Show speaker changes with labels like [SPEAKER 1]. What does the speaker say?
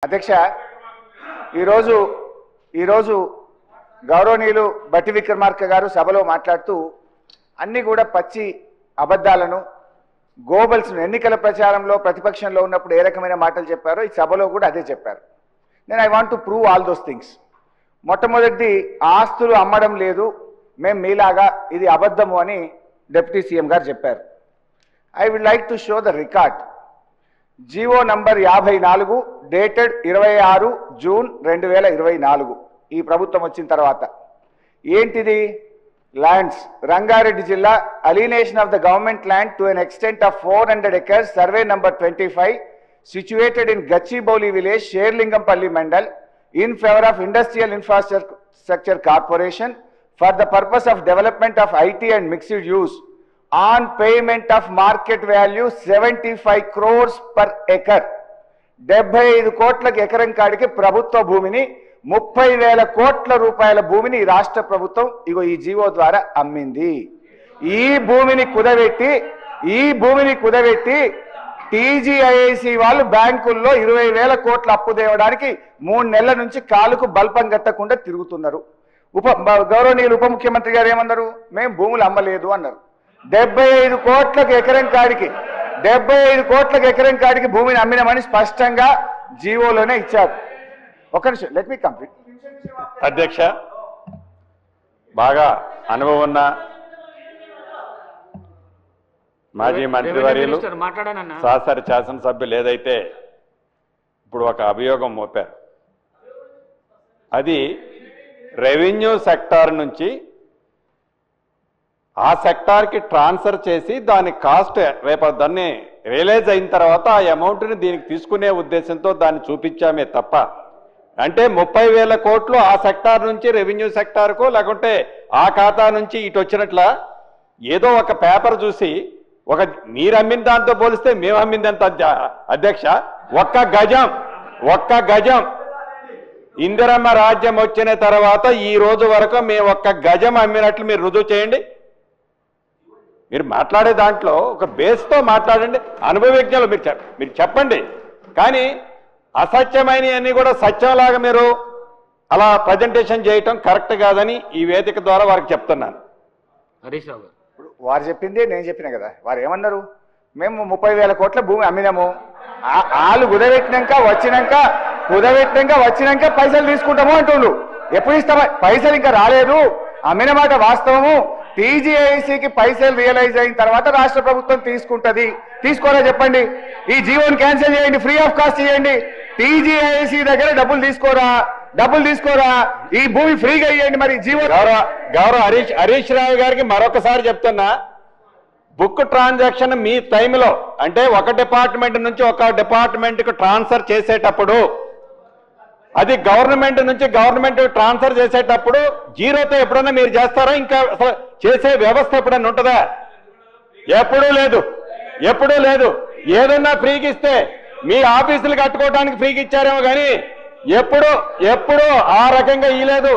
[SPEAKER 1] అధ్యక్ష ఈరోజు గౌరవనీయులు బట్టి విక్రమార్క గారు సభలో మాట్లాడుతూ అన్ని కూడా పచ్చి అబద్ధాలను గోబల్స్ను ఎన్నికల ప్రచారంలో ప్రతిపక్షంలో ఉన్నప్పుడు ఏ రకమైన మాటలు చెప్పారో ఈ సభలో కూడా అదే చెప్పారు. నేను I want to prove all those things. మొట్టమొదటిది ఆస్తులు అమ్మడం లేదు, మేము మీలాగా ఇది అబద్ధము అని డిప్యూటీ సీఎం గారు చెప్పారు. I would like to show the record. GO number 54 dated 26 June 2024 ఈ ప్రభుత్వం వచ్చిన తర్వాత ఏంటిది? ల్యాండ్స్ రంగారెడ్డి జిల్లా alienation of the government land to an extent of 400 acres survey number 25 situated in Gachibowli village, Sherlingampalli Mandal, in favor of Industrial Infrastructure Corporation for the purpose of development of IT and mixed use on payment of market value 75 crores per acre. 75 కోట్లకు ఎకరం కాడికి ప్రభుత్వ భూమిని 30,000 కోట్ల రూపాయల భూమిని రాష్ట్ర ప్రభుత్వం ఇగో ఈ జీవో ద్వారా అమ్మింది. ఈ భూమిని కుదబెట్టి టీజీఐఐసి వాళ్ళు బ్యాంకుల్లో 20,000 కోట్ల అప్పు తేవడానికి 3 నెలల నుంచి కాలుకు బల్పం కట్టకుండా తిరుగుతున్నారు. గౌరవనీయులు ఉప ముఖ్యమంత్రి గారు ఏమన్నారు? మేము భూములు అమ్మలేదు అన్నారు. 75 కోట్లకు ఎకరం కాడికి భూమిని అమ్మినమని స్పష్టంగా జీవోలోనే ఇచ్చారు. ఒక నిమిషం, లెట్ మీ కంప్లీట్.
[SPEAKER 2] అధ్యక్ష, బాగా అనుభవం ఉన్న మాజీ మంత్రివర్యులు సహచర శాసనసభ్యులు ఏదైతే ఇప్పుడు ఒక అభియోగం మోపారు, అది రెవెన్యూ సెక్టార్ నుంచి ఆ సెక్టార్కి ట్రాన్స్ఫర్ చేసి దాని కాస్ట్ రేపు దాన్ని రియలైజ్ అయిన తర్వాత ఆ అమౌంట్ని దీనికి తీసుకునే ఉద్దేశంతో దాన్ని చూపించామే తప్ప, అంటే 30,000 కోట్లు ఆ సెక్టార్ నుంచి రెవెన్యూ సెక్టార్కు లేకుంటే ఆ ఖాతా నుంచి ఇటు వచ్చినట్ల ఏదో ఒక పేపర్ చూసి మీరు అమ్మిన దాంతో పోలిస్తే మేము అమ్మిందంత అధ్యక్ష ఒక్క గజం ఇందిరమ్మ రాజ్యం వచ్చిన తర్వాత ఈ రోజు వరకు మేము ఒక్క గజం అమ్మినట్లు మీరు రుజువు చేయండి. మీరు మాట్లాడే దాంట్లో ఒక బేస్తో మాట్లాడండి, అనుభవజ్ఞులు మీరు చెప్పండి. కానీ అసత్యమైనవన్నీ కూడా సత్యంలాగా మీరు అలా ప్రజెంటేషన్ చేయటం కరెక్ట్ కాదని ఈ వేదిక ద్వారా వారికి చెప్తున్నాను.
[SPEAKER 3] హరీష్ రావు గారు
[SPEAKER 1] వారు చెప్పింది నేను చెప్పిన కదా. వారు ఏమన్నారు? మేము 30,000 కోట్ల భూమి అమ్మినాము, వాళ్ళు కుదబెట్టినాక వచ్చినాక పైసలు తీసుకుంటాము అంటుండ్రు. ఎప్పుడు ఇస్తామా? పైసలు ఇంకా రాలేదు, అమ్మిన మాట వాస్తవము. టీజీఐసీకి పైసలు రియలైజ్ అయిన తర్వాత రాష్ట్ర ప్రభుత్వం తీసుకుంటది. తీసుకోరా చెప్పండి. ఈ జీవోని క్యాన్సిల్ చేయండి, ఫ్రీ ఆఫ్ కాస్ట్ చేయండి. టీజీఐసీ దగ్గర డబ్బులు తీసుకోరా, ఈ భూమి ఫ్రీగా ఇవ్వండి. మరి జీవో
[SPEAKER 2] గౌరవ హరీష్ రావు గారికి మరొకసారి చెప్తున్నా, బుక్ ట్రాన్సాక్షన్ మీ టైంలో అంటే ఒక డిపార్ట్మెంట్ నుంచి ఒక డిపార్ట్మెంట్కి ట్రాన్స్ఫర్ చేసేటప్పుడు, అది గవర్నమెంట్ నుంచి గవర్నమెంట్ ట్రాన్స్ఫర్ చేసేటప్పుడు జీరోతో ఎప్పుడన్నా మీరు చేస్తారా? ఇంకా చేసే వ్యవస్థ ఎప్పుడన్నా ఉంటుందా? ఎప్పుడూ లేదు. ఏదన్నా ఫ్రీకి ఇస్తే మీ ఆఫీసులు కట్టుకోవడానికి ఫ్రీకి ఇచ్చారేమో కానీ ఎప్పుడు ఆ రకంగా ఇవ్వలేదు.